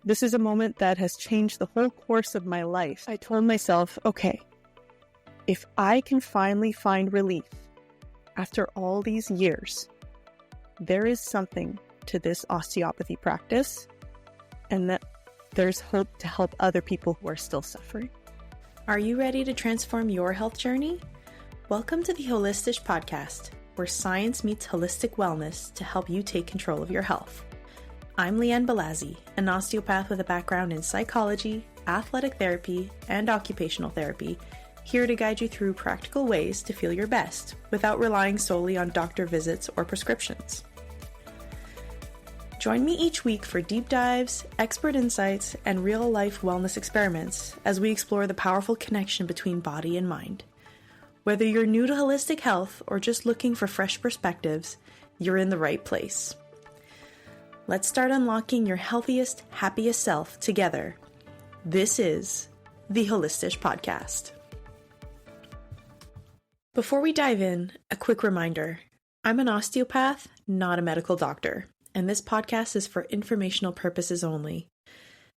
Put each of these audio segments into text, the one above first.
This is a moment that has changed the whole course of my life. I told myself, okay, if I can finally find relief after all these years, there is something to this osteopathy practice, and that there's hope to help other people who are still suffering. Are you ready to transform your health journey? Welcome to the Holistic Podcast, where science meets holistic wellness to help you take control of your health. I'm Lianne Balazsi, an osteopath with a background in psychology, athletic therapy, and occupational therapy, here to guide you through practical ways to feel your best without relying solely on doctor visits or prescriptions. Join me each week for deep dives, expert insights, and real-life wellness experiments as we explore the powerful connection between body and mind. Whether you're new to holistic health or just looking for fresh perspectives, you're in the right place. Let's start unlocking your healthiest, happiest self together. This is the Holistic Podcast. Before we dive in, a quick reminder. I'm an osteopath, not a medical doctor, and this podcast is for informational purposes only.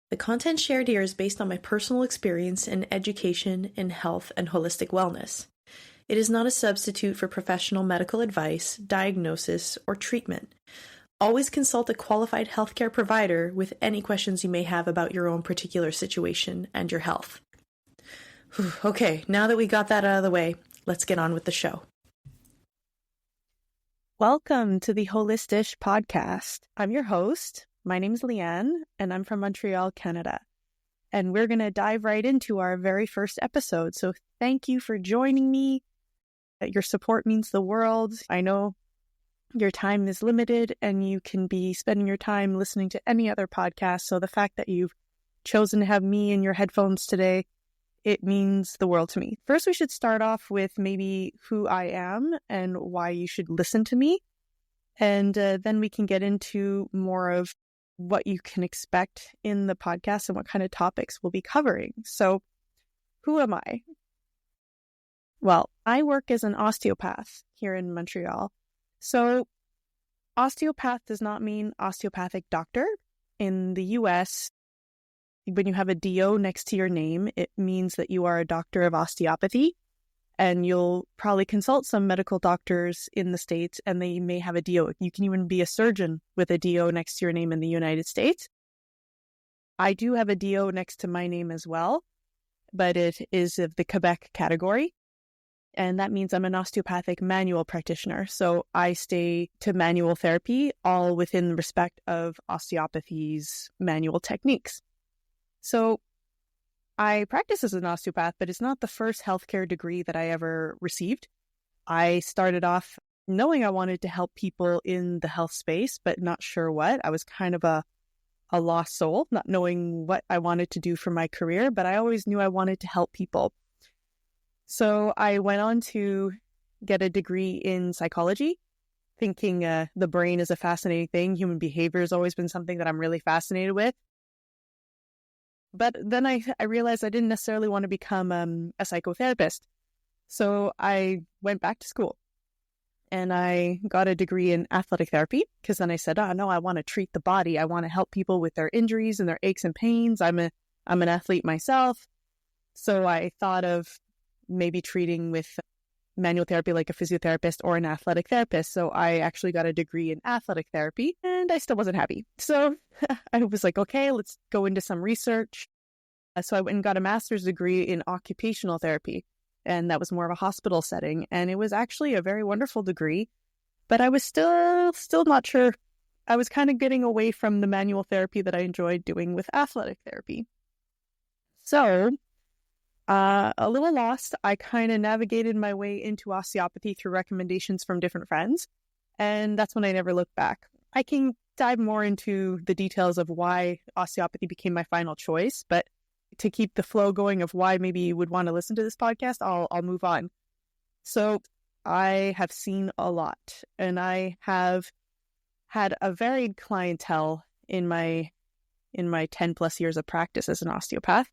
The content shared here is based on my personal experience and education in health and holistic wellness. It is not a substitute for professional medical advice, diagnosis, or treatment. Always consult a qualified healthcare provider with any questions you may have about your own particular situation and your health. Okay, now that we got that out of the way, let's get on with the show. Welcome to the Holistic Podcast. I'm your host. My name is Lianne, and I'm from Montreal, Canada. And we're going to dive right into our very first episode. So thank you for joining me. Your support means the world. I know your time is limited and you can be spending your time listening to any other podcast. So the fact that you've chosen to have me in your headphones today, it means the world to me. First, we should start off with maybe who I am and why you should listen to me. And then we can get into more of what you can expect in the podcast and what kind of topics we'll be covering. So who am I? Well, I work as an osteopath here in Montreal. So osteopath does not mean osteopathic doctor. In the US, when you have a DO next to your name, it means that you are a doctor of osteopathy. And you'll probably consult some medical doctors in the States and they may have a DO. You can even be a surgeon with a DO next to your name in the United States. I do have a DO next to my name as well, but it is of the Quebec category. And that means I'm an osteopathic manual practitioner. So I stay to manual therapy, all within respect of osteopathy's manual techniques. So I practice as an osteopath, but it's not the first healthcare degree that I ever received. I started off knowing I wanted to help people in the health space, but not sure what. I was kind of a lost soul, not knowing what I wanted to do for my career, but I always knew I wanted to help people. So I went on to get a degree in psychology, thinking the brain is a fascinating thing. Human behavior has always been something that I'm really fascinated with. But then I realized I didn't necessarily want to become a psychotherapist. So I went back to school and I got a degree in athletic therapy because then I said, oh, no, I want to treat the body. I want to help people with their injuries and their aches and pains. I'm an athlete myself. So I thought of maybe treating with manual therapy like a physiotherapist or an athletic therapist. So I actually got a degree in athletic therapy and I still wasn't happy. So I was like, okay, let's go into some research. So I went and got a master's degree in occupational therapy, and that was more of a hospital setting. And it was actually a very wonderful degree, but I was still not sure. I was kind of getting away from the manual therapy that I enjoyed doing with athletic therapy. So a little lost, I kind of navigated my way into osteopathy through recommendations from different friends. And that's when I never looked back. I can dive more into the details of why osteopathy became my final choice. But to keep the flow going of why maybe you would want to listen to this podcast, I'll move on. So I have seen a lot, and I have had a varied clientele in my 10 plus years of practice as an osteopath.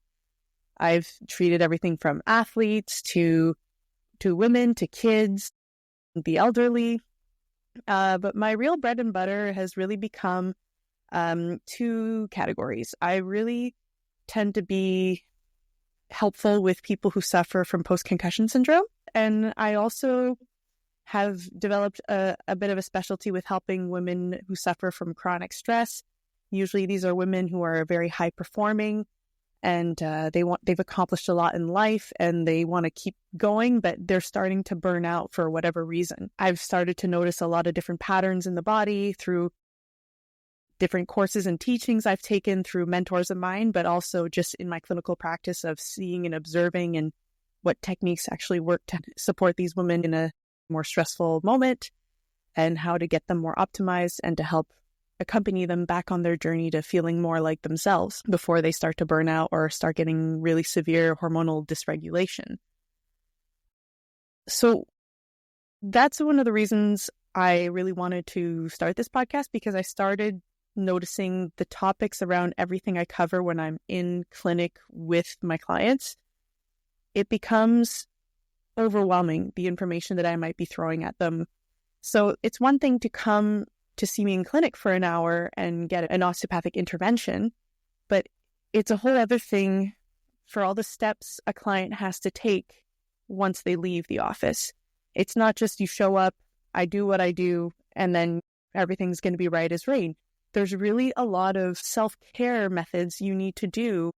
I've treated everything from athletes to women, to kids, the elderly. But my real bread and butter has really become two categories. I really tend to be helpful with people who suffer from post-concussion syndrome. And I also have developed a bit of a specialty with helping women who suffer from chronic stress. Usually these are women who are very high performing and they've accomplished a lot in life and they want to keep going, but they're starting to burn out for whatever reason. I've started to notice a lot of different patterns in the body through different courses and teachings I've taken through mentors of mine, but also just in my clinical practice of seeing and observing and what techniques actually work to support these women in a more stressful moment and how to get them more optimized and to help accompany them back on their journey to feeling more like themselves before they start to burn out or start getting really severe hormonal dysregulation. So that's one of the reasons I really wanted to start this podcast, because I started noticing the topics around everything I cover when I'm in clinic with my clients. It becomes overwhelming, the information that I might be throwing at them. So it's one thing to come to see me in clinic for an hour and get an osteopathic intervention, but it's a whole other thing for all the steps a client has to take once they leave the office. It's not just you show up, I do what I do, and then everything's going to be right as rain. There's really a lot of self-care methods you need to do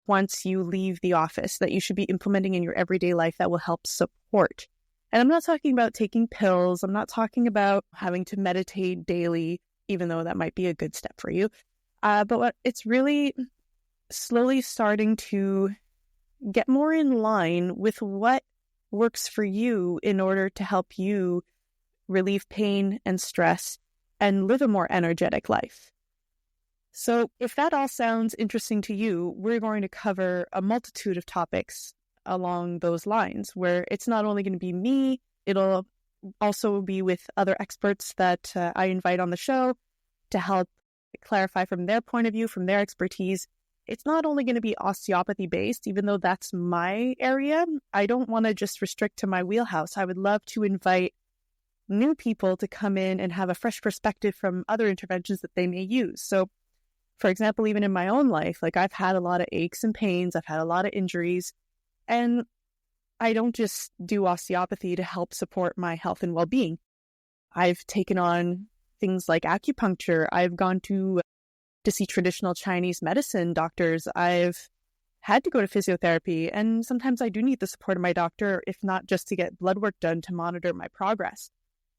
once you leave the office that you should be implementing in your everyday life that will help support. And I'm not talking about taking pills. I'm not talking about having to meditate daily, even though that might be a good step for you. But it's really slowly starting to get more in line with what works for you in order to help you relieve pain and stress and live a more energetic life. So if that all sounds interesting to you, we're going to cover a multitude of topics along those lines, where it's not only going to be me, it'll also be with other experts that I invite on the show to help clarify from their point of view, from their expertise. It's not only going to be osteopathy based, even though that's my area. I don't want to just restrict to my wheelhouse. I would love to invite new people to come in and have a fresh perspective from other interventions that they may use. So, for example, even in my own life, like I've had a lot of aches and pains, I've had a lot of injuries, and I don't just do osteopathy to help support my health and well-being. I've taken on things like acupuncture. I've gone to see traditional Chinese medicine doctors. I've had to go to physiotherapy, and sometimes I do need the support of my doctor, if not just to get blood work done to monitor my progress.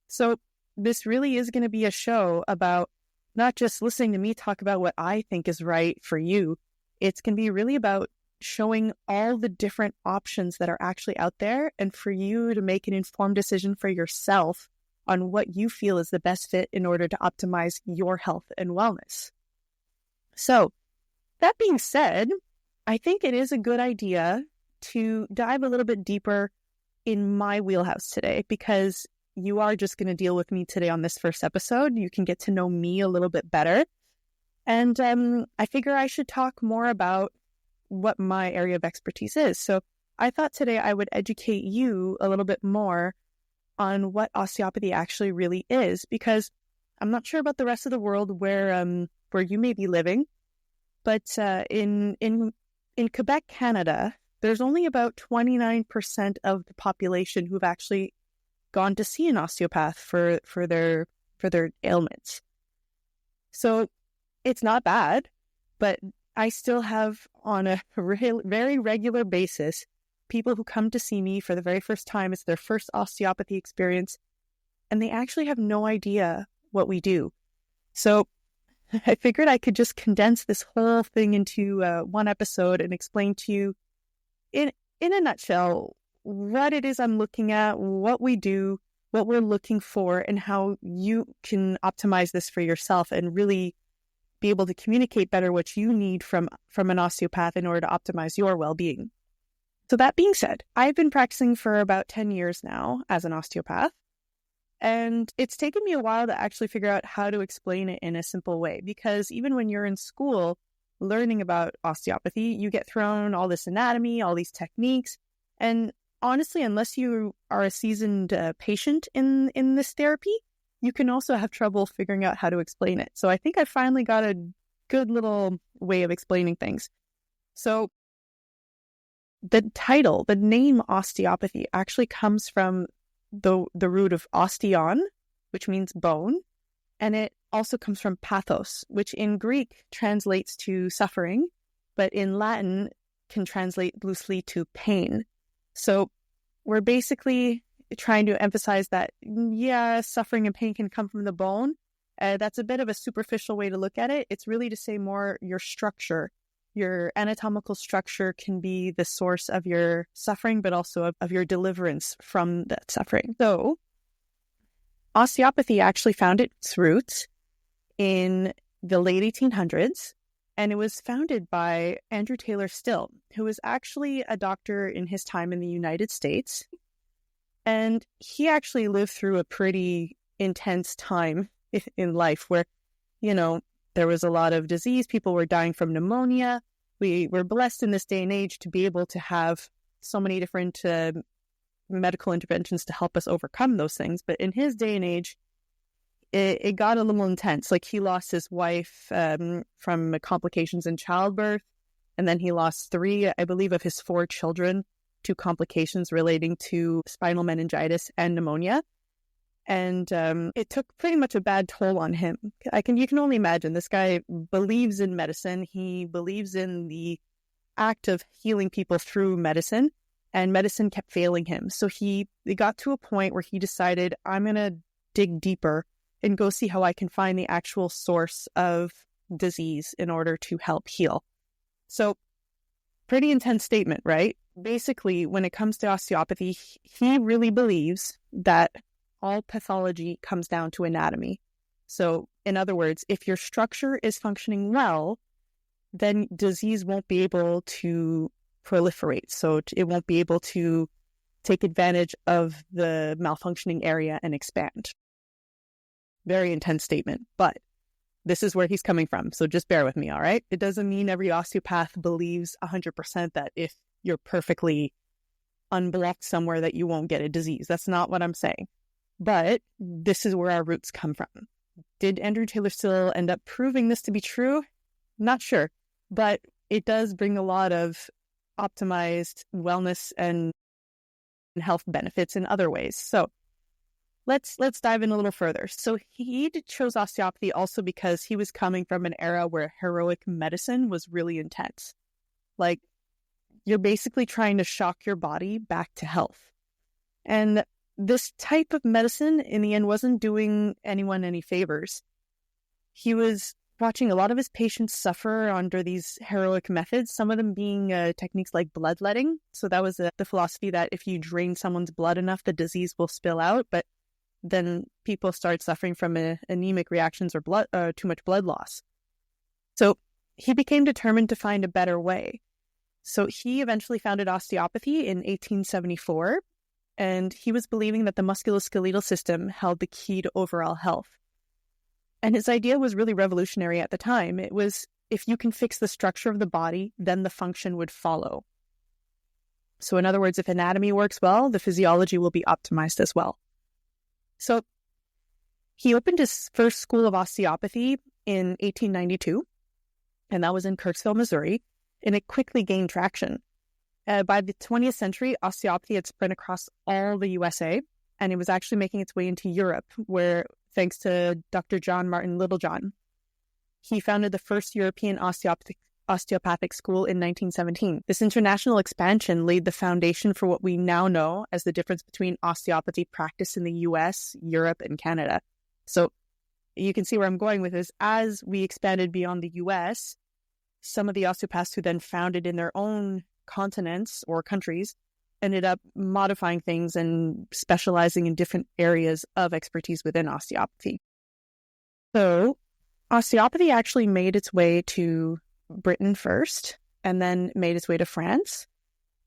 So this really is going to be a show about not just listening to me talk about what I think is right for you. It's going to be really about showing all the different options that are actually out there and for you to make an informed decision for yourself on what you feel is the best fit in order to optimize your health and wellness. So that being said, I think it is a good idea to dive a little bit deeper in my wheelhouse today, because you are just going to deal with me today on this first episode. You can get to know me a little bit better. And I figure I should talk more about what my area of expertise is. So I thought today I would educate you a little bit more on what osteopathy actually really is, because I'm not sure about the rest of the world where you may be living, but in Quebec, Canada, there's only about 29% of the population who've actually gone to see an osteopath for their ailments. So it's not bad, but I still have on a very regular basis people who come to see me for the very first time. It's their first osteopathy experience, and they actually have no idea what we do. So I figured I could just condense this whole thing into one episode and explain to you in a nutshell what it is I'm looking at, what we do, what we're looking for, and how you can optimize this for yourself and really be able to communicate better what you need from an osteopath in order to optimize your well-being. So that being said, I've been practicing for about 10 years now as an osteopath, and it's taken me a while to actually figure out how to explain it in a simple way, because even when you're in school learning about osteopathy, you get thrown all this anatomy, all these techniques, and honestly, unless you are a seasoned patient in this therapy, you can also have trouble figuring out how to explain it. So I think I finally got a good little way of explaining things. So the title, the name osteopathy, actually comes from the root of osteon, which means bone, and it also comes from pathos, which in Greek translates to suffering, but in Latin can translate loosely to pain. So we're basically trying to emphasize that, yeah, suffering and pain can come from the bone. That's a bit of a superficial way to look at it. It's really to say more your structure. Your anatomical structure can be the source of your suffering, but also of your deliverance from that suffering. So osteopathy actually found its roots in the late 1800s, and it was founded by Andrew Taylor Still, who was actually a doctor in his time in the United States. And he actually lived through a pretty intense time in life where, there was a lot of disease. People were dying from pneumonia. We were blessed in this day and age to be able to have so many different medical interventions to help us overcome those things. But in his day and age, it got a little intense. Like, he lost his wife from complications in childbirth. And then he lost 3, I believe, of his 4 children to complications relating to spinal meningitis and pneumonia. And it took pretty much a bad toll on him. You can only imagine. This guy believes in medicine. He believes in the act of healing people through medicine, and medicine kept failing him. So it got to a point where he decided, I'm going to dig deeper and go see how I can find the actual source of disease in order to help heal. So pretty intense statement, right? Basically, when it comes to osteopathy, he really believes that all pathology comes down to anatomy. So, in other words, if your structure is functioning well, then disease won't be able to proliferate. So it won't be able to take advantage of the malfunctioning area and expand. Very intense statement, but this is where he's coming from. So just bear with me, all right? It doesn't mean every osteopath believes 100% that if you're perfectly unblocked somewhere that you won't get a disease. That's not what I'm saying. But this is where our roots come from. Did Andrew Taylor Still end up proving this to be true? Not sure. But it does bring a lot of optimized wellness and health benefits in other ways. So let's dive in a little further. So he chose osteopathy also because he was coming from an era where heroic medicine was really intense. Like, you're basically trying to shock your body back to health. And this type of medicine, in the end, wasn't doing anyone any favors. He was watching a lot of his patients suffer under these heroic methods, some of them being techniques like bloodletting. So that was the philosophy that if you drain someone's blood enough, the disease will spill out. But then people start suffering from anemic reactions or too much blood loss. So he became determined to find a better way. So he eventually founded osteopathy in 1874. And he was believing that the musculoskeletal system held the key to overall health. And his idea was really revolutionary at the time. It was, if you can fix the structure of the body, then the function would follow. So in other words, if anatomy works well, the physiology will be optimized as well. So he opened his first school of osteopathy in 1892, and that was in Kirksville, Missouri, and it quickly gained traction. By the 20th century, osteopathy had spread across all the USA, and it was actually making its way into Europe, where, thanks to Dr. John Martin Littlejohn, he founded the first European osteopathic school in 1917. This international expansion laid the foundation for what we now know as the difference between osteopathy practice in the US, Europe, and Canada. So you can see where I'm going with this. As we expanded beyond the US, some of the osteopaths who then founded in their own continents or countries ended up modifying things and specializing in different areas of expertise within osteopathy. So osteopathy actually made its way to Britain first, and then made its way to France.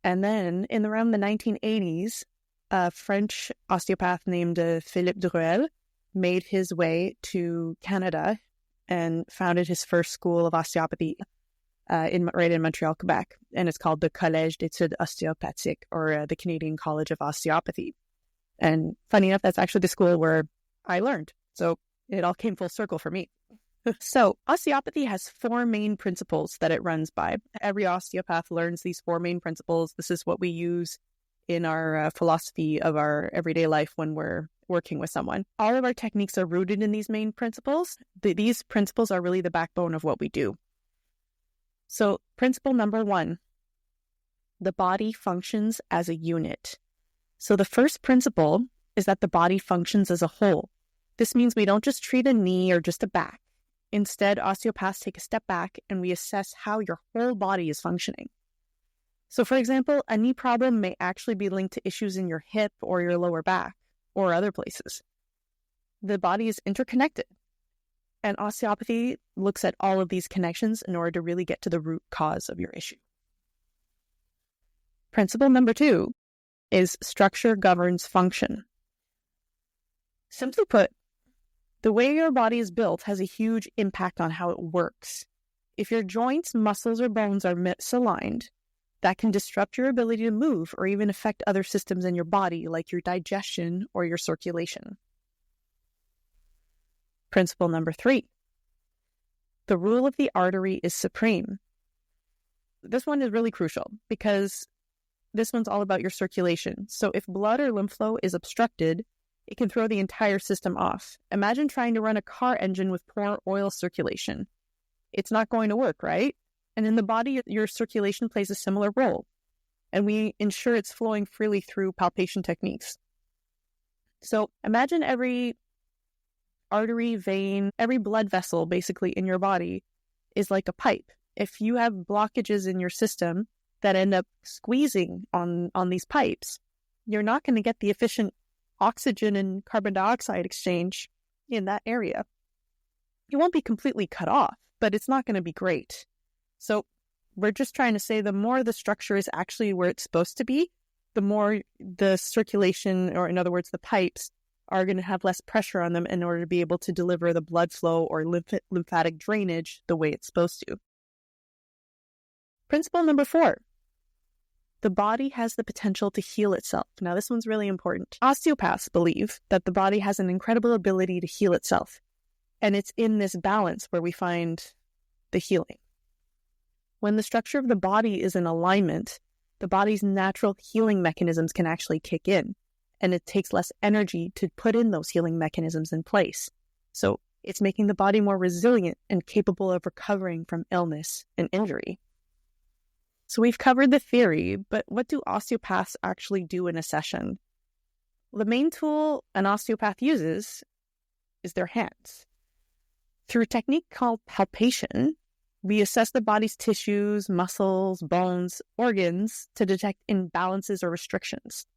And then in around the 1980s, a French osteopath named Philippe Druel made his way to Canada and founded his first school of osteopathy right in Montreal, Quebec. And it's called the Collège d'études ostéopathiques, or the Canadian College of Osteopathy. And funny enough, that's actually the school where I learned. So it all came full circle for me. So osteopathy has 4 main principles that it runs by. Every osteopath learns these 4 main principles. This is what we use in our philosophy of our everyday life when we're working with someone. All of our techniques are rooted in these main principles. These principles are really the backbone of what we do. So principle number 1, the body functions as a unit. So the first principle is that the body functions as a whole. This means we don't just treat a knee or just a back. Instead, osteopaths take a step back and we assess how your whole body is functioning. So for example, a knee problem may actually be linked to issues in your hip or your lower back or other places. The body is interconnected, and osteopathy looks at all of these connections in order to really get to the root cause of your issue. Principle number 2 is structure governs function. Simply put, the way your body is built has a huge impact on how it works. If your joints, muscles, or bones are misaligned, that can disrupt your ability to move or even affect other systems in your body, like your digestion or your circulation. Principle number 3. The rule of the artery is supreme. This one is really crucial because this one's all about your circulation. So if blood or lymph flow is obstructed, it can throw the entire system off. Imagine trying to run a car engine with poor oil circulation. It's not going to work, right? And in the body, your circulation plays a similar role. And we ensure it's flowing freely through palpation techniques. So imagine every artery, vein, every blood vessel basically in your body is like a pipe. If you have blockages in your system that end up squeezing on these pipes, you're not going to get the efficient oxygen and carbon dioxide exchange in that area. You won't be completely cut off, but it's not going to be great. So we're just trying to say the more the structure is actually where it's supposed to be, the more the circulation, or in other words, the pipes, are going to have less pressure on them in order to be able to deliver the blood flow or lymphatic drainage the way it's supposed to. Principle number 4. The body has the potential to heal itself. Now, this one's really important. Osteopaths believe that the body has an incredible ability to heal itself, and it's in this balance where we find the healing. When the structure of the body is in alignment, the body's natural healing mechanisms can actually kick in, and it takes less energy to put in those healing mechanisms in place. So it's making the body more resilient and capable of recovering from illness and injury. So we've covered the theory, but what do osteopaths actually do in a session? Well, the main tool an osteopath uses is their hands. Through a technique called palpation, we assess the body's tissues, muscles, bones, organs to detect imbalances or restrictions.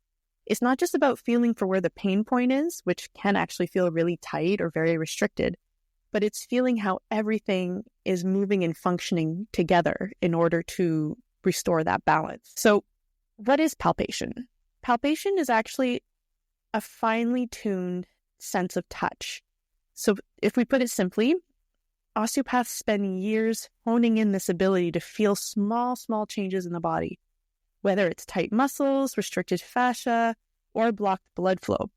It's not just about feeling for where the pain point is, which can actually feel really tight or very restricted, but it's feeling how everything is moving and functioning together in order to restore that balance. So what is palpation? Palpation is actually a finely tuned sense of touch. So if we put it simply, osteopaths spend years honing in this ability to feel small changes in the body, whether it's tight muscles, restricted fascia, or blocked blood flow.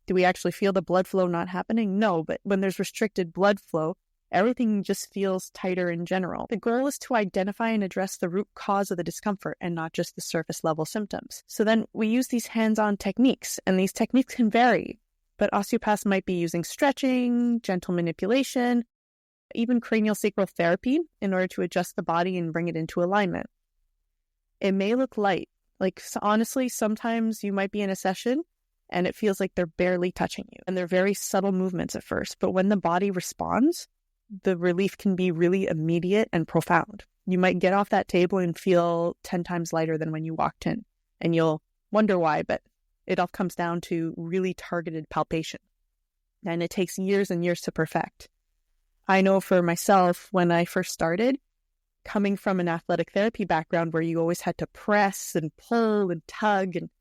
Do we actually feel the blood flow not happening? No, but when there's restricted blood flow, everything just feels tighter in general. The goal is to identify and address the root cause of the discomfort and not just the surface level symptoms. So then we use these hands-on techniques, and these techniques can vary, but osteopaths might be using stretching, gentle manipulation, even craniosacral therapy in order to adjust the body and bring it into alignment. It may look light. Like, honestly, sometimes you might be in a session and it feels like they're barely touching you. And they're very subtle movements at first, but when the body responds, the relief can be really immediate and profound. You might get off that table and feel 10 times lighter than when you walked in, and you'll wonder why, but it all comes down to really targeted palpation. And it takes years and years to perfect. I know for myself, when I first started, coming from an athletic therapy background where you always had to press and pull and tug, and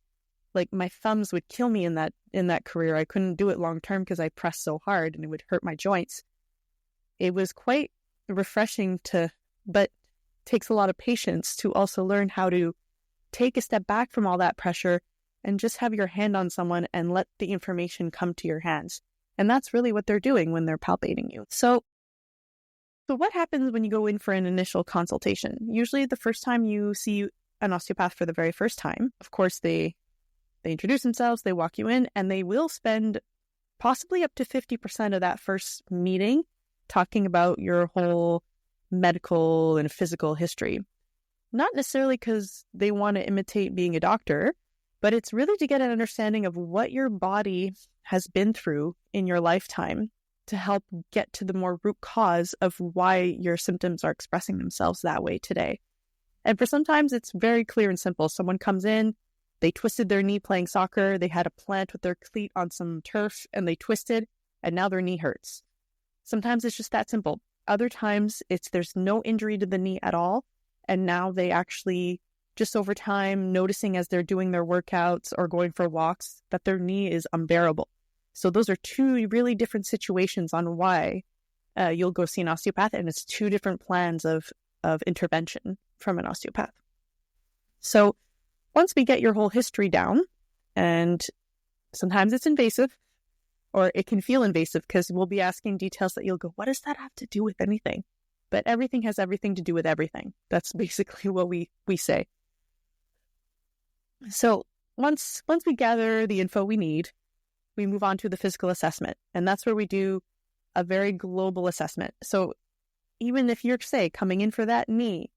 like my thumbs would kill me in that career. I couldn't do it long term because I pressed so hard and it would hurt my joints. It was quite refreshing but takes a lot of patience to also learn how to take a step back from all that pressure and just have your hand on someone and let the information come to your hands And that's really what they're doing when they're palpating you. So what happens when you go in for an initial consultation? Usually the first time you see an osteopath for the very first time, of course, they introduce themselves, they walk you in, and they will spend possibly up to 50% of that first meeting talking about your whole medical and physical history. Not necessarily because they want to imitate being a doctor, but it's really to get an understanding of what your body has been through in your lifetime to help get to the more root cause of why your symptoms are expressing themselves that way today. And for sometimes it's very clear and simple. Someone comes in, they twisted their knee playing soccer, they had a plant with their cleat on some turf and they twisted, and now their knee hurts. Sometimes it's just that simple. Other times there's no injury to the knee at all, and now they actually, just over time, noticing as they're doing their workouts or going for walks, that their knee is unbearable. So those are two really different situations on why you'll go see an osteopath, and it's two different plans of intervention from an osteopath. So once we get your whole history down, and sometimes it's invasive, or it can feel invasive because we'll be asking details that you'll go, what does that have to do with anything? But everything has everything to do with everything. That's basically what we say. So once we gather the info we need, we move on to the physical assessment. And that's where we do a very global assessment. So even if you're, say, coming in for that knee,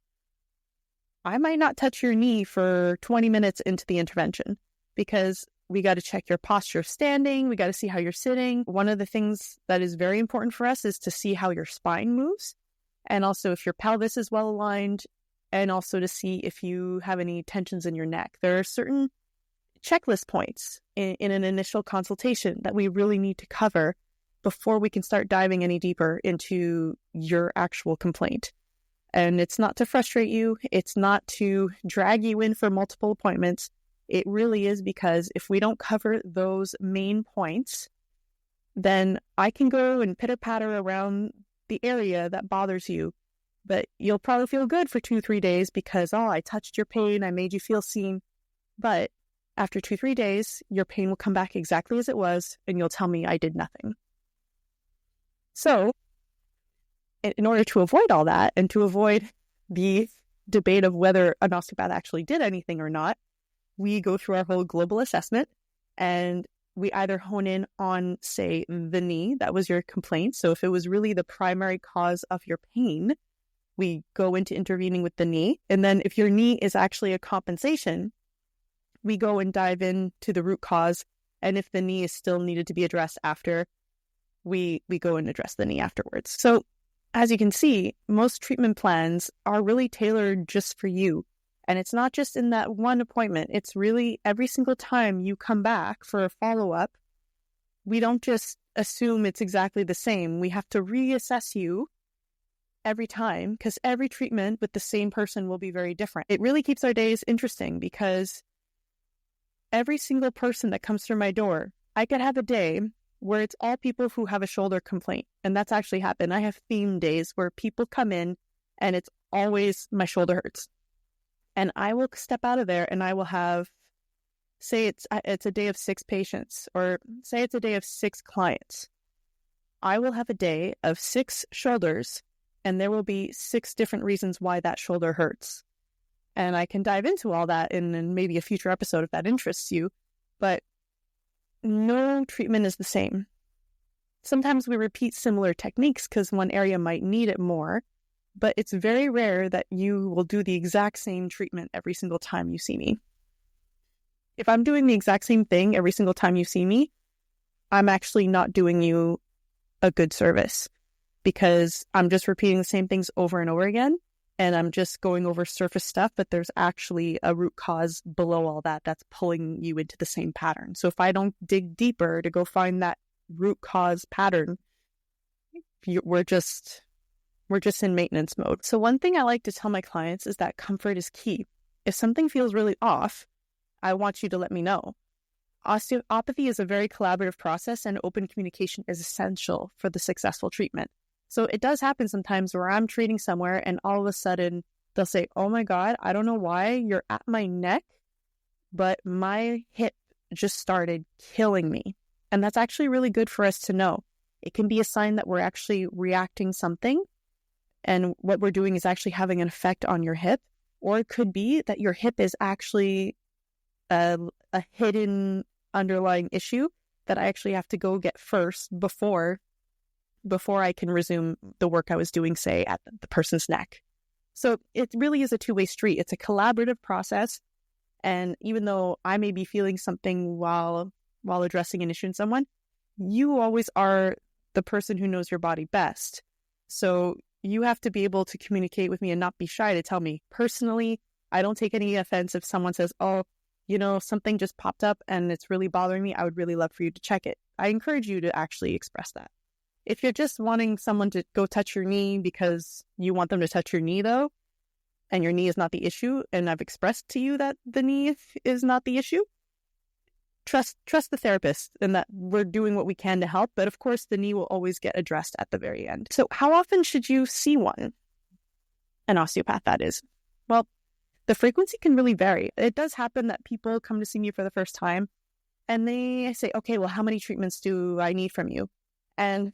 I might not touch your knee for 20 minutes into the intervention because we got to check your posture of standing. We got to see how you're sitting. One of the things that is very important for us is to see how your spine moves, and also if your pelvis is well aligned, and also to see if you have any tensions in your neck. There are certain checklist points in an initial consultation that we really need to cover before we can start diving any deeper into your actual complaint. And it's not to frustrate you. It's not to drag you in for multiple appointments. It really is because if we don't cover those main points, then I can go and pitter-patter around the area that bothers you, but you'll probably feel good for 2-3 days because, I touched your pain, I made you feel seen. But after 2-3 days, your pain will come back exactly as it was, and you'll tell me I did nothing. So, in order to avoid all that, and to avoid the debate of whether an osteopath actually did anything or not, we go through our whole global assessment, and we either hone in on, say, the knee, that was your complaint. So if it was really the primary cause of your pain, we go into intervening with the knee. And then if your knee is actually a compensation, we go and dive into the root cause. And if the knee is still needed to be addressed after, we go and address the knee afterwards. So as you can see, most treatment plans are really tailored just for you. And it's not just in that one appointment. It's really every single time you come back for a follow-up, we don't just assume it's exactly the same. We have to reassess you every time because every treatment with the same person will be very different. It really keeps our days interesting because every single person that comes through my door, I could have a day where it's all people who have a shoulder complaint. And that's actually happened. I have theme days where people come in and it's always my shoulder hurts. And I will step out of there and I will have, say it's a day of 6 patients, or say it's a day of 6 clients. I will have a day of 6 shoulders, and there will be 6 different reasons why that shoulder hurts. And I can dive into all that in maybe a future episode if that interests you. But no treatment is the same. Sometimes we repeat similar techniques because one area might need it more, but it's very rare that you will do the exact same treatment every single time you see me. If I'm doing the exact same thing every single time you see me, I'm actually not doing you a good service because I'm just repeating the same things over and over again, and I'm just going over surface stuff, but there's actually a root cause below all that that's pulling you into the same pattern. So if I don't dig deeper to go find that root cause pattern, we're just in maintenance mode. So one thing I like to tell my clients is that comfort is key. If something feels really off, I want you to let me know. Osteopathy is a very collaborative process, and open communication is essential for the successful treatment. So it does happen sometimes where I'm treating somewhere and all of a sudden they'll say, oh my God, I don't know why you're at my neck, but my hip just started killing me. And that's actually really good for us to know. It can be a sign that we're actually reacting something, and what we're doing is actually having an effect on your hip. Or it could be that your hip is actually a hidden underlying issue that I actually have to go get first before I can resume the work I was doing, say, at the person's neck. So it really is a two-way street. It's a collaborative process. And even though I may be feeling something while addressing an issue in someone, you always are the person who knows your body best. So you have to be able to communicate with me and not be shy to tell me. Personally, I don't take any offense if someone says, oh, something just popped up and it's really bothering me. I would really love for you to check it. I encourage you to actually express that. If you're just wanting someone to go touch your knee because you want them to touch your knee, though, and your knee is not the issue, and I've expressed to you that the knee is not the issue, trust the therapist and that we're doing what we can to help. But of course, the knee will always get addressed at the very end. So how often should you see one? An osteopath, that is. Well, the frequency can really vary. It does happen that people come to see me for the first time and they say, okay, well, how many treatments do I need from you? And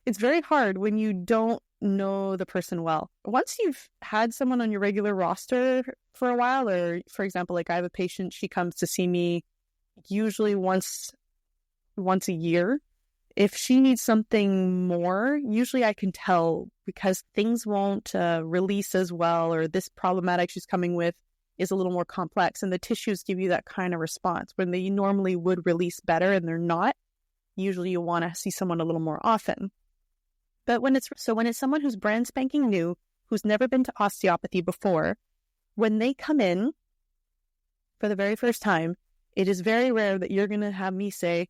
it's very hard when you don't know the person well. Once you've had someone on your regular roster for a while, or for example, like I have a patient, she comes to see me usually once a year. If she needs something more, usually I can tell because things won't release as well, or this problematic she's coming with is a little more complex, and the tissues give you that kind of response when they normally would release better and they're not. Usually you want to see someone a little more often. But when it's someone who's brand spanking new, who's never been to osteopathy before, when they come in for the very first time, it is very rare that you're going to have me say,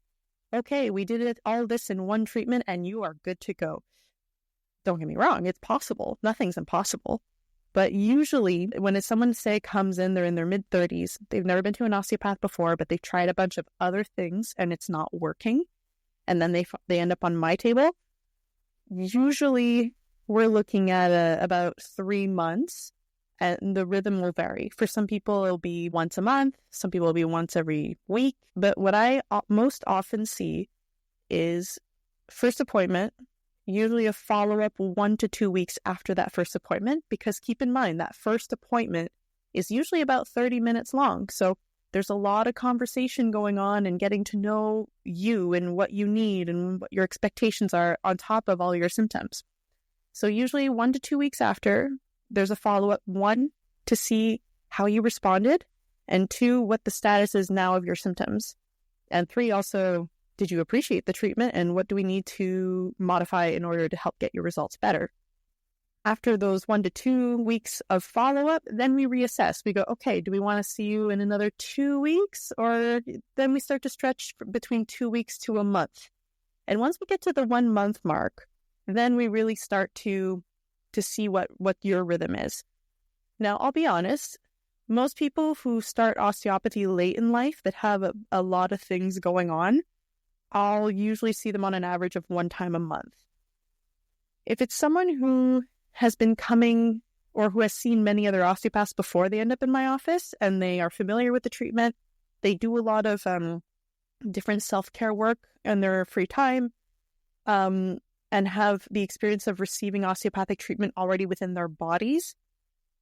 okay, we did all this in one treatment and you are good to go. Don't get me wrong, it's possible. Nothing's impossible. But usually when it's someone, say, comes in, they're in their mid-30s, they've never been to an osteopath before, but they've tried a bunch of other things and it's not working, and then they end up on my table, usually we're looking at about 3 months, and the rhythm will vary. For some people, it'll be once a month. Some people, it'll be once every week. But what I most often see is first appointment, usually a follow-up 1 to 2 weeks after that first appointment, because keep in mind that first appointment is usually about 30 minutes long. So there's a lot of conversation going on and getting to know you and what you need and what your expectations are on top of all your symptoms. So usually 1 to 2 weeks after, there's a follow-up, 1, to see how you responded, and 2, what the status is now of your symptoms. And 3, also, did you appreciate the treatment and what do we need to modify in order to help get your results better? After those 1 to 2 weeks of follow-up, then we reassess. We go, okay, do we want to see you in another 2 weeks? Or then we start to stretch between 2 weeks to a month. And once we get to the 1 month mark, then we really start to see what your rhythm is. Now, I'll be honest, most people who start osteopathy late in life that have a lot of things going on, I'll usually see them on an average of 1 time a month. If it's someone who has been coming or who has seen many other osteopaths before they end up in my office and they are familiar with the treatment, they do a lot of different self-care work in their free time, and have the experience of receiving osteopathic treatment already within their bodies,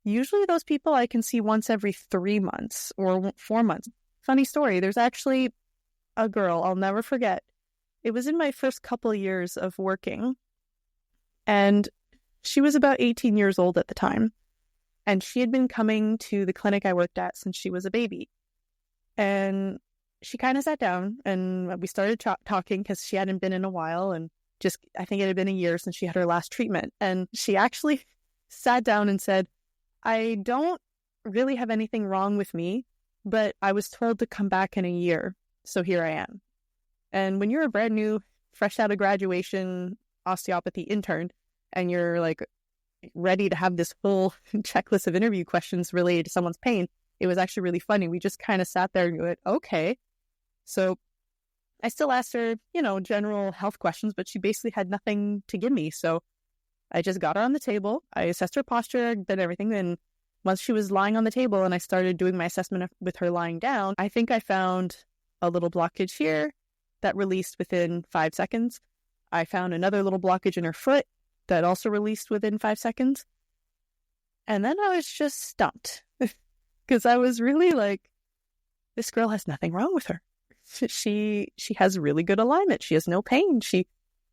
usually those people I can see once every 3 months or 4 months. Funny story, there's actually a girl I'll never forget. It was in my first couple of years of working, and she was about 18 years old at the time, and she had been coming to the clinic I worked at since she was a baby. And she kind of sat down, and we started talking because she hadn't been in a while, and I think it had been a year since she had her last treatment. And she actually sat down and said, I don't really have anything wrong with me, but I was told to come back in a year. So here I am. And when you're a brand new, fresh out of graduation osteopathy intern, and you're like ready to have this full checklist of interview questions related to someone's pain, it was actually really funny. We just kind of sat there and went, okay. So I still asked her, general health questions, but she basically had nothing to give me. So I just got her on the table. I assessed her posture, did everything. And once she was lying on the table and I started doing my assessment with her lying down, I think I found a little blockage here that released within 5 seconds. I found another little blockage in her foot that also released within 5 seconds. And then I was just stumped because I was really like, this girl has nothing wrong with her. She has really good alignment. She has no pain.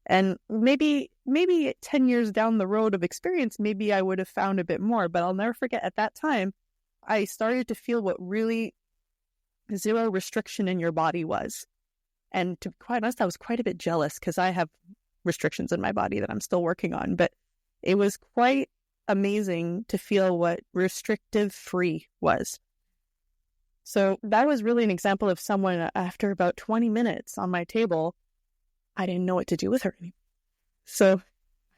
And maybe 10 years down the road of experience, maybe I would have found a bit more. But I'll never forget, at that time, I started to feel what really zero restriction in your body was. And to be quite honest, I was quite a bit jealous because I have restrictions in my body that I'm still working on. But it was quite amazing to feel what restrictive free was. So that was really an example of someone, after about 20 minutes on my table, I didn't know what to do with her anymore. So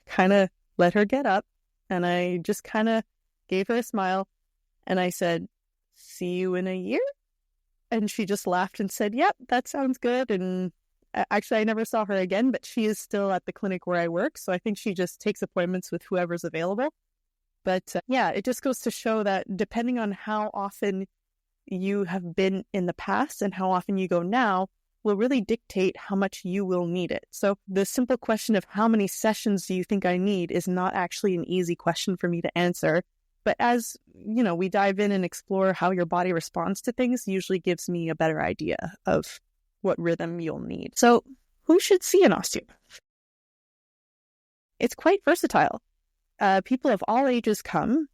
I kind of let her get up, and I just kind of gave her a smile, and I said, see you in a year? And she just laughed and said, yep, that sounds good. And actually, I never saw her again, but she is still at the clinic where I work. So I think she just takes appointments with whoever's available. But yeah, it just goes to show that depending on how often you have been in the past and how often you go now will really dictate how much you will need it. So the simple question of how many sessions do you think I need is not actually an easy question for me to answer. But as, you know, we dive in and explore how your body responds to things, usually gives me a better idea of what rhythm you'll need. So who should see an osteopath? It's quite versatile. People of all ages come.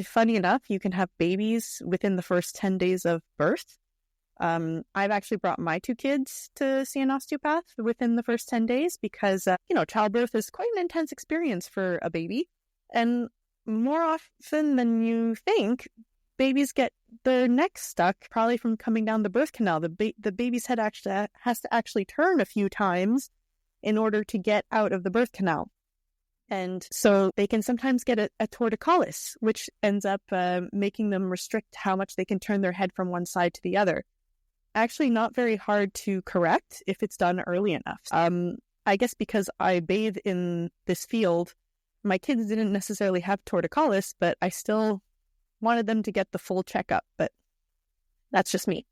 Funny enough, you can have babies within the first 10 days of birth. I've actually brought my 2 kids to see an osteopath within the first 10 days because, childbirth is quite an intense experience for a baby. And more often than you think, babies get their neck stuck probably from coming down the birth canal. The baby's head actually has to actually turn a few times in order to get out of the birth canal. And so they can sometimes get a torticollis, which ends up making them restrict how much they can turn their head from one side to the other. Actually, not very hard to correct if it's done early enough. I guess because I bathe in this field, my kids didn't necessarily have torticollis, but I still wanted them to get the full checkup. But that's just me.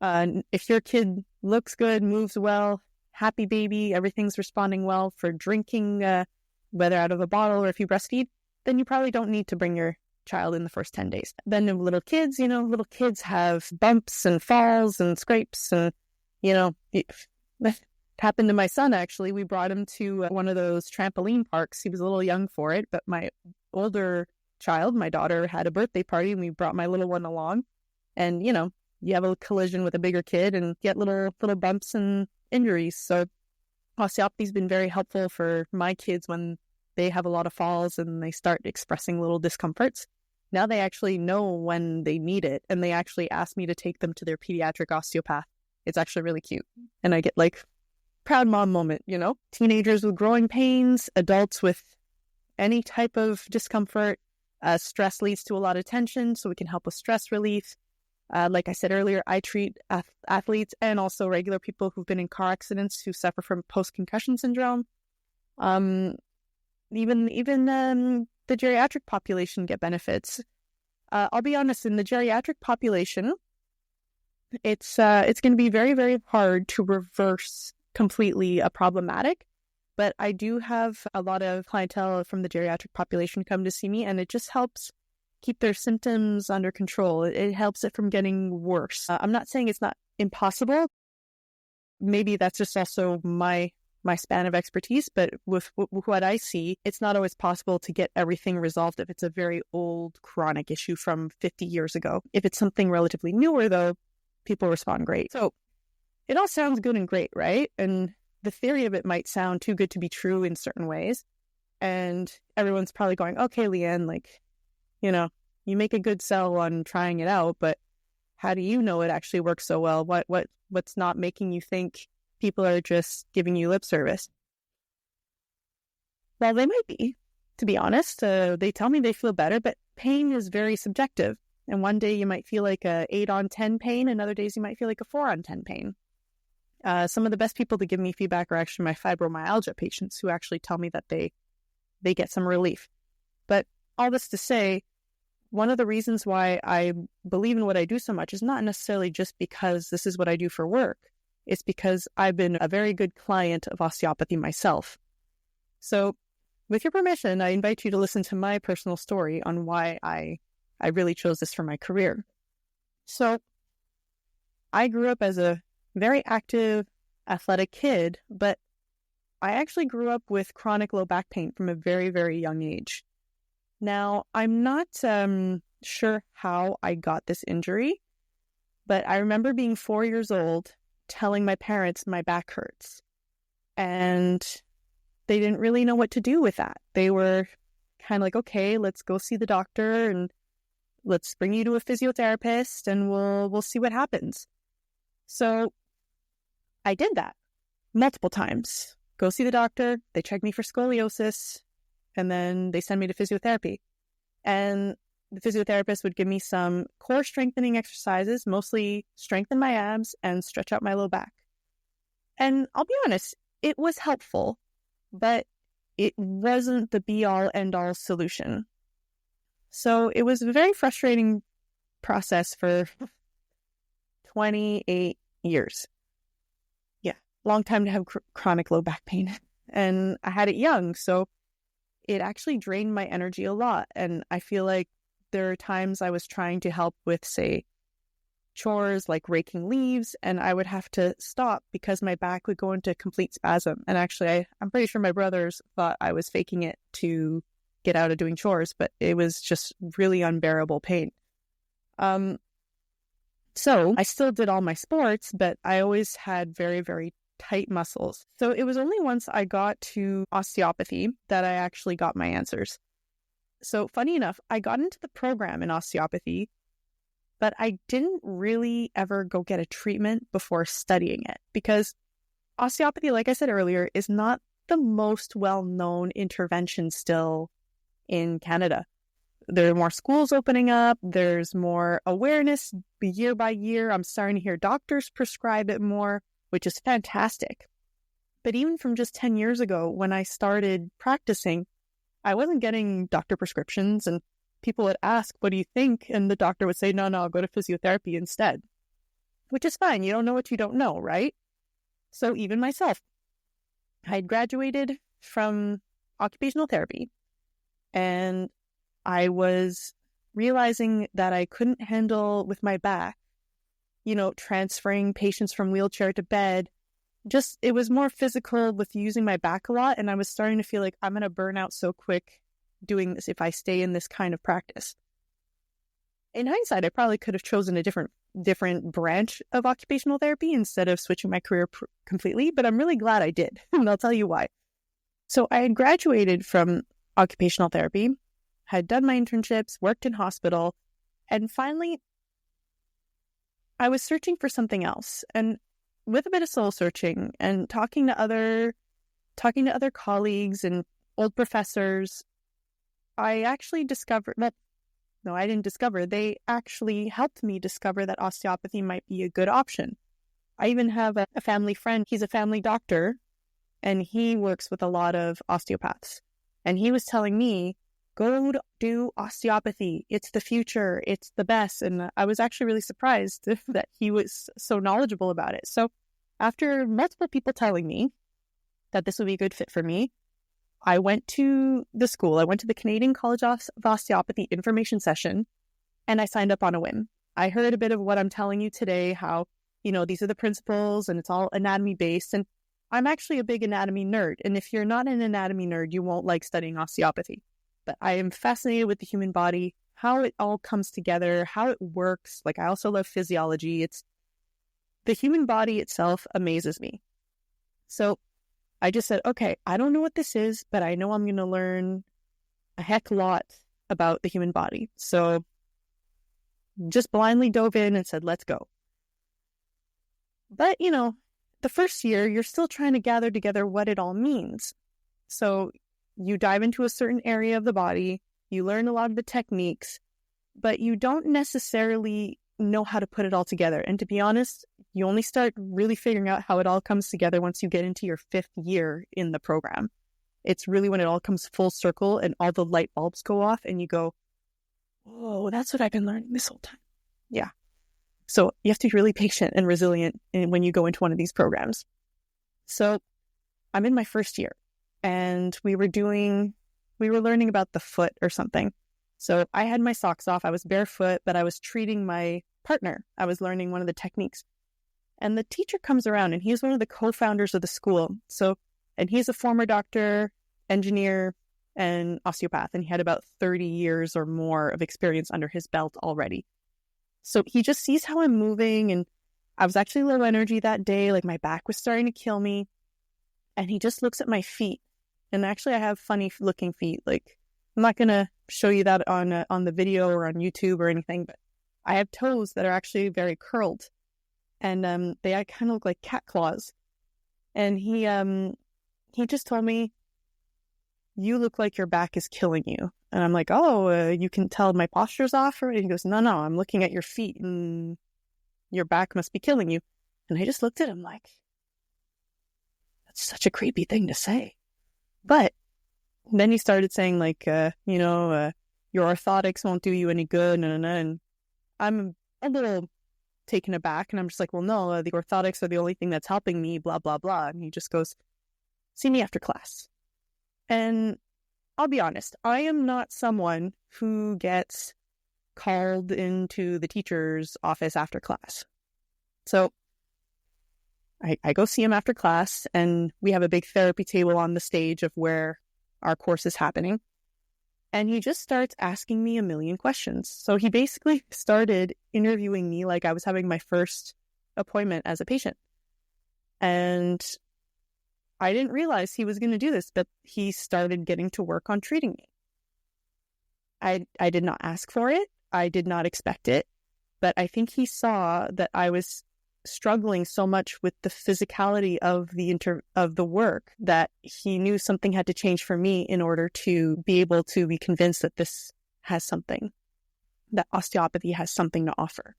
If your kid looks good, moves well, happy baby, everything's responding well for drinking, whether out of a bottle or if you breastfeed, then you probably don't need to bring your child in the first 10 days. Then little kids, little kids have bumps and falls and scrapes. And, that happened to my son, actually. We brought him to one of those trampoline parks. He was a little young for it, but my older child, my daughter, had a birthday party and we brought my little one along. And, you have a collision with a bigger kid and get little bumps and injuries. So osteopathy's been very helpful for my kids when they have a lot of falls and they start expressing little discomforts. Now they actually know when they need it, and they actually ask me to take them to their pediatric osteopath. It's actually really cute. And I get proud mom moment, Teenagers with growing pains, adults with any type of discomfort. Stress leads to a lot of tension, so we can help with stress relief. Like I said earlier, I treat athletes and also regular people who've been in car accidents who suffer from post-concussion syndrome. Even the geriatric population get benefits. I'll be honest, in the geriatric population, it's going to be very, very hard to reverse completely a problematic. But I do have a lot of clientele from the geriatric population come to see me, and it just helps keep their symptoms under control. It helps it from getting worse. I'm not saying it's not impossible. Maybe that's just also my span of expertise, but with what I see, it's not always possible to get everything resolved if it's a very old chronic issue from 50 years ago. If it's something relatively newer, though, people respond great. So it all sounds good and great, right? And the theory of it might sound too good to be true in certain ways. And everyone's probably going, okay, Lianne, you make a good sell on trying it out, but how do you know it actually works so well? What's not making you think people are just giving you lip service? Well, they might be, to be honest. They tell me they feel better, but pain is very subjective. And one day you might feel like a 8 on 10 pain, and other days you might feel like a 4 on 10 pain. Some of the best people to give me feedback are actually my fibromyalgia patients who actually tell me that they get some relief. But all this to say, one of the reasons why I believe in what I do so much is not necessarily just because this is what I do for work. it's because I've been a very good client of osteopathy myself. So with your permission, I invite you to listen to my personal story on why I really chose this for my career. So I grew up as a very active, athletic kid, but I actually grew up with chronic low back pain from a very, very young age. Now, I'm not sure how I got this injury, but I remember being 4 years old, telling my parents my back hurts. And they didn't really know what to do with that. They were kind of like, okay, let's go see the doctor and let's bring you to a physiotherapist and we'll see what happens. So I did that multiple times. Go see the doctor, they check me for scoliosis, and then they send me to physiotherapy. And the physiotherapist would give me some core strengthening exercises, mostly strengthen my abs and stretch out my low back. And I'll be honest, it was helpful, but it wasn't the be-all, end-all solution. So it was a very frustrating process for 28 years. Yeah, long time to have chronic low back pain. And I had it young, so it actually drained my energy a lot. And I feel like there are times I was trying to help with, say, chores like raking leaves, and I would have to stop because my back would go into complete spasm. And actually, I'm pretty sure my brothers thought I was faking it to get out of doing chores, but it was just really unbearable pain. So I still did all my sports, but I always had very, very tight muscles. So it was only once I got to osteopathy that I actually got my answers. So funny enough, I got into the program in osteopathy, but I didn't really ever go get a treatment before studying it because osteopathy, like I said earlier, is not the most well-known intervention still in Canada. There are more schools opening up. There's more awareness year by year. I'm starting to hear doctors prescribe it more, which is fantastic. But even from just 10 years ago, when I started practicing, I wasn't getting doctor prescriptions, and people would ask, what do you think? And the doctor would say, no, I'll go to physiotherapy instead, which is fine. You don't know what you don't know, right? So even myself, I had graduated from occupational therapy, and I was realizing that I couldn't handle with my back, transferring patients from wheelchair to bed. Just, it was more physical with using my back a lot. And I was starting to feel like I'm going to burn out so quick doing this if I stay in this kind of practice. In hindsight, I probably could have chosen a different branch of occupational therapy instead of switching my career completely, but I'm really glad I did. And I'll tell you why. So I had graduated from occupational therapy, had done my internships, worked in hospital, and finally I was searching for something else. And with a bit of soul searching and talking to other colleagues and old professors, I actually discovered that, no, I didn't discover, they actually helped me discover that osteopathy might be a good option. I even have a family friend, he's a family doctor, and he works with a lot of osteopaths. And he was telling me, go do osteopathy. It's the future. It's the best. And I was actually really surprised that he was so knowledgeable about it. So after multiple people telling me that this would be a good fit for me, I went to the school. I went to the Canadian College of Osteopathy information session, and I signed up on a whim. I heard a bit of what I'm telling you today, how, these are the principles and it's all anatomy based. And I'm actually a big anatomy nerd. And if you're not an anatomy nerd, you won't like studying osteopathy. But I am fascinated with the human body, how it all comes together, how it works. Like, I also love physiology. The human body itself amazes me. So I just said, okay, I don't know what this is, but I know I'm going to learn a heck lot about the human body. So just blindly dove in and said, let's go. But, the first year, you're still trying to gather together what it all means. So you dive into a certain area of the body, you learn a lot of the techniques, but you don't necessarily know how to put it all together. And to be honest, you only start really figuring out how it all comes together once you get into your 5th year in the program. It's really when it all comes full circle and all the light bulbs go off and you go, oh, that's what I've been learning this whole time. Yeah. So you have to be really patient and resilient when you go into one of these programs. So I'm in my first year, and we were learning about the foot or something. So I had my socks off. I was barefoot, but I was treating my partner. I was learning one of the techniques. And the teacher comes around, and he's one of the co-founders of the school. And he's a former doctor, engineer, and osteopath. And he had about 30 years or more of experience under his belt already. So he just sees how I'm moving, and I was actually low energy that day. Like, my back was starting to kill me. And he just looks at my feet. And actually, I have funny looking feet. Like, I'm not going to show you that on the video or on YouTube or anything, but I have toes that are actually very curled. And they kind of look like cat claws. And he just told me, "You look like your back is killing you." And I'm like, "Oh, you can tell my posture's off?" And he goes, No, I'm looking at your feet, and your back must be killing you." And I just looked at him like, that's such a creepy thing to say. But then he started saying, like, your orthotics won't do you any good. And I'm a little taken aback, and I'm just like, well, no, the orthotics are the only thing that's helping me, blah, blah, blah. And he just goes, "See me after class." And I'll be honest, I am not someone who gets called into the teacher's office after class. So I go see him after class, and we have a big therapy table on the stage of where our course is happening. And he just starts asking me a million questions. So he basically started interviewing me like I was having my first appointment as a patient. And I didn't realize he was going to do this, but he started getting to work on treating me. I did not ask for it. I did not expect it. But I think he saw that I was struggling so much with the physicality of the work that he knew something had to change for me in order to be able to be convinced that that osteopathy has something to offer.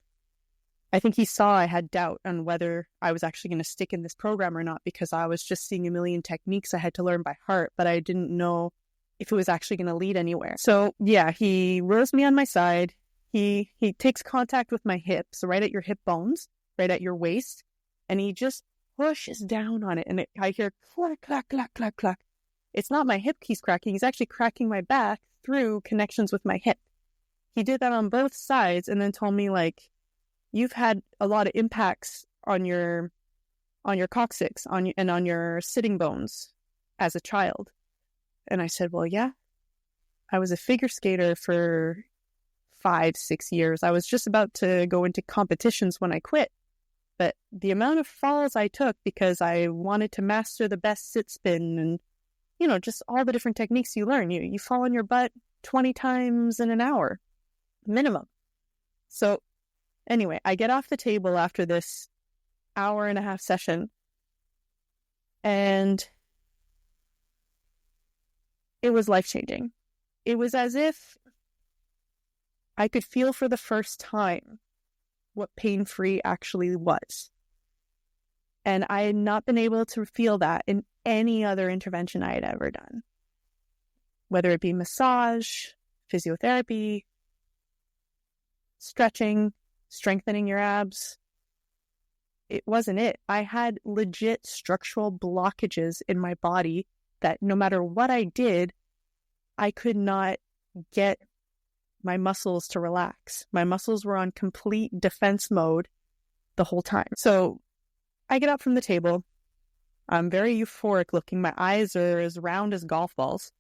I think he saw I had doubt on whether I was actually going to stick in this program or not, because I was just seeing a million techniques I had to learn by heart, but I didn't know if it was actually going to lead anywhere. So yeah, he rows me on my side. He takes contact with my hips, right at your hip bones, right at your waist, and he just pushes down on it. And I hear clack, clack, clack, clack, clack. It's not my hip he's cracking. He's actually cracking my back through connections with my hip. He did that on both sides, and then told me, like, "You've had a lot of impacts on your coccyx and on your sitting bones as a child." And I said, "Well, yeah, I was a figure skater for 5-6 years. I was just about to go into competitions when I quit. But the amount of falls I took because I wanted to master the best sit spin and, just all the different techniques you learn. You fall on your butt 20 times in an hour, minimum." So anyway, I get off the table after this 1.5-hour session, and it was life-changing. It was as if I could feel for the first time what pain-free actually was. And I had not been able to feel that in any other intervention I had ever done. Whether it be massage, physiotherapy, stretching, strengthening your abs, it wasn't it. I had legit structural blockages in my body that no matter what I did, I could not get my muscles to relax. My muscles were on complete defense mode the whole time. So I get up from the table. I'm very euphoric looking. My eyes are as round as golf balls.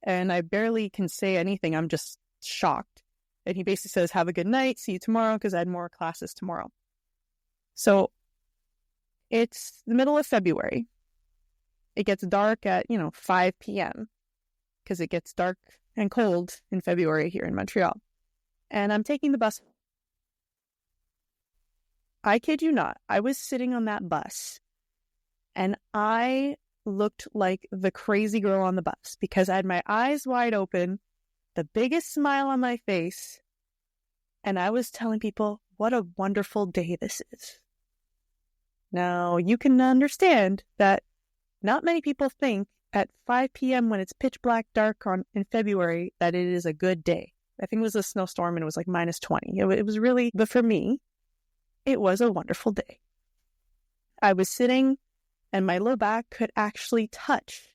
And I barely can say anything. I'm just shocked. And he basically says, "Have a good night. See you tomorrow," because I had more classes tomorrow. So it's the middle of February. It gets dark at, 5 p.m. because it gets dark and cold in February here in Montreal. And I'm taking the bus. I kid you not, I was sitting on that bus and I looked like the crazy girl on the bus because I had my eyes wide open, the biggest smile on my face, and I was telling people what a wonderful day this is. Now, you can understand that not many people think at 5 p.m. when it's pitch black dark in February that it is a good day. I think it was a snowstorm and it was like -20. It was really, but for me, It was a wonderful day. I was sitting and my low back could actually touch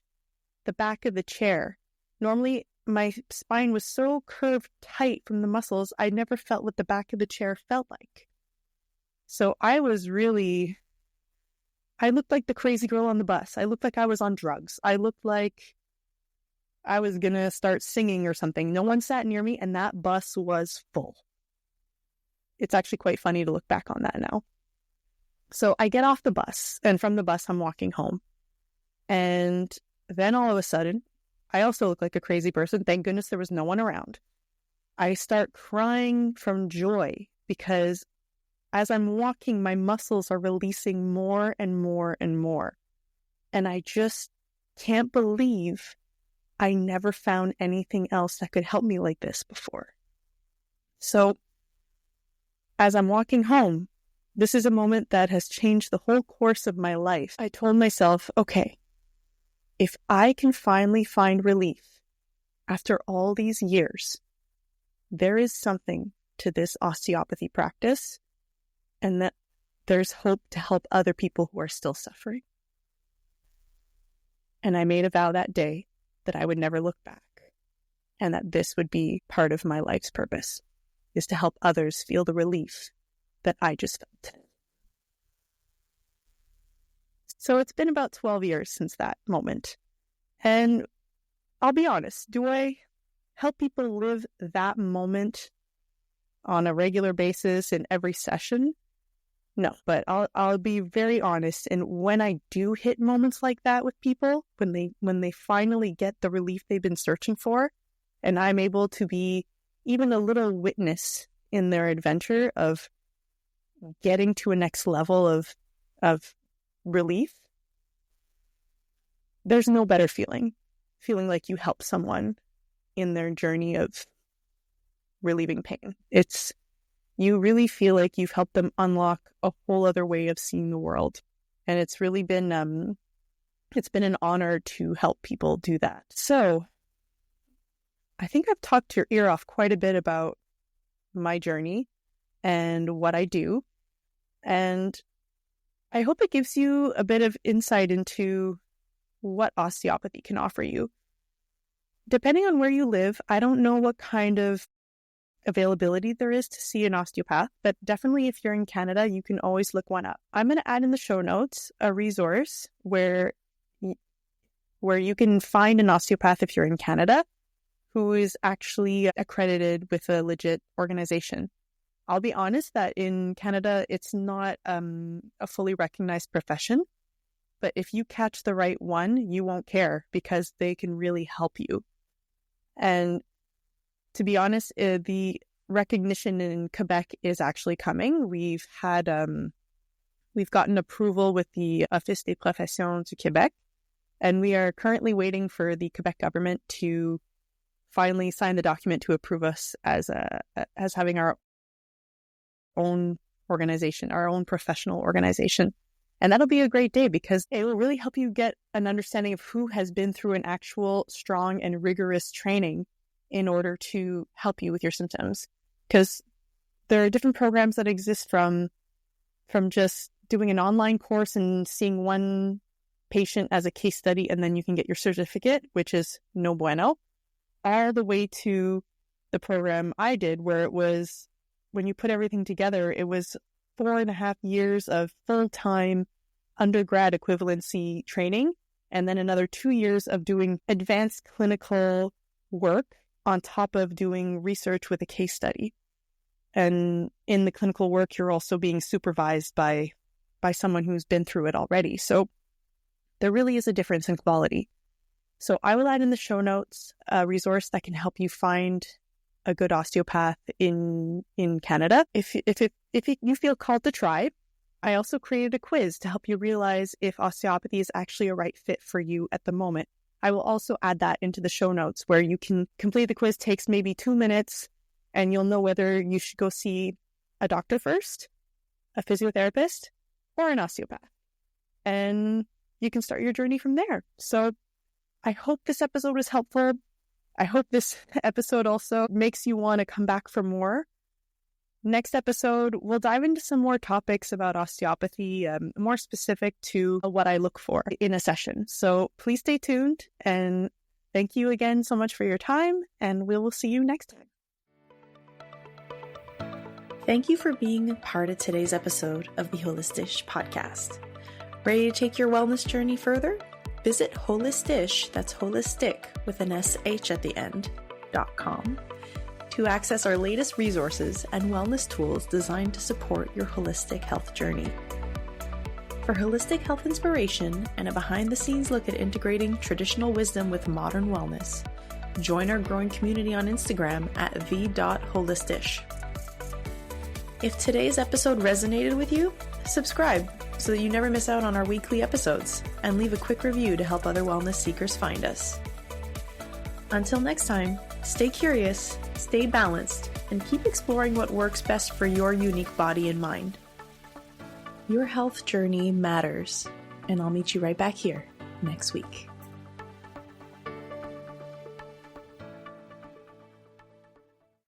the back of the chair. Normally, my spine was so curved tight from the muscles, I never felt what the back of the chair felt like. So I looked like the crazy girl on the bus. I looked like I was on drugs. I looked like I was going to start singing or something. No one sat near me, and that bus was full. It's actually quite funny to look back on that now. So I get off the bus, and from the bus, I'm walking home. And then all of a sudden, I also look like a crazy person. Thank goodness there was no one around. I start crying from joy because as I'm walking, my muscles are releasing more and more and more. And I just can't believe I never found anything else that could help me like this before. So as I'm walking home, this is a moment that has changed the whole course of my life. I told myself, okay, if I can finally find relief after all these years, there is something to this osteopathy practice, and that there's hope to help other people who are still suffering. And I made a vow that day that I would never look back, and that this would be part of my life's purpose, is to help others feel the relief that I just felt. So it's been about 12 years since that moment. And I'll be honest, do I help people live that moment on a regular basis in every session? No, but I'll be very honest. And when I do hit moments like that with people, when they finally get the relief they've been searching for, and I'm able to be even a little witness in their adventure of getting to a next level of relief, there's no better feeling like you help someone in their journey of relieving pain. You really feel like you've helped them unlock a whole other way of seeing the world. And it's really been, an honor to help people do that. So I think I've talked your ear off quite a bit about my journey and what I do. And I hope it gives you a bit of insight into what osteopathy can offer you. Depending on where you live, I don't know what kind of availability there is to see an osteopath, but definitely if you're in Canada, you can always look one up. I'm going to add in the show notes a resource where you can find an osteopath if you're in Canada who is actually accredited with a legit organization. I'll be honest that in Canada, it's not a fully recognized profession, but if you catch the right one, you won't care because they can really help you. And to be honest, the recognition in Quebec is actually coming. We've gotten approval with the Office des Professions du Québec, and we are currently waiting for the Quebec government to finally sign the document to approve us as having our own organization, our own professional organization. And that'll be a great day because it will really help you get an understanding of who has been through an actual strong and rigorous training in order to help you with your symptoms. Because there are different programs that exist from just doing an online course and seeing one patient as a case study and then you can get your certificate, which is no bueno, all the way to the program I did where it was, when you put everything together, it was 4.5 years of full-time undergrad equivalency training and then another 2 years of doing advanced clinical work on top of doing research with a case study. And in the clinical work, you're also being supervised by someone who's been through it already. So there really is a difference in quality. So I will add in the show notes a resource that can help you find a good osteopath in Canada. If you feel called to try, I also created a quiz to help you realize if osteopathy is actually a right fit for you at the moment. I will also add that into the show notes where you can complete the quiz. Takes maybe 2 minutes and you'll know whether you should go see a doctor first, a physiotherapist, or an osteopath. And you can start your journey from there. So I hope this episode was helpful. I hope this episode also makes you want to come back for more. Next episode, we'll dive into some more topics about osteopathy, more specific to what I look for in a session. So please stay tuned, and thank you again so much for your time, and we will see you next time. Thank you for being a part of today's episode of the Holistish podcast. Ready to take your wellness journey further? Visit Holistish, that's holistic with an SH at the end, .com, to access our latest resources and wellness tools designed to support your holistic health journey. For holistic health inspiration and a behind-the-scenes look at integrating traditional wisdom with modern wellness, join our growing community on Instagram at the.holistish. If today's episode resonated with you, subscribe so that you never miss out on our weekly episodes, and leave a quick review to help other wellness seekers find us. Until next time, stay curious, stay balanced, and keep exploring what works best for your unique body and mind. Your health journey matters, and I'll meet you right back here next week.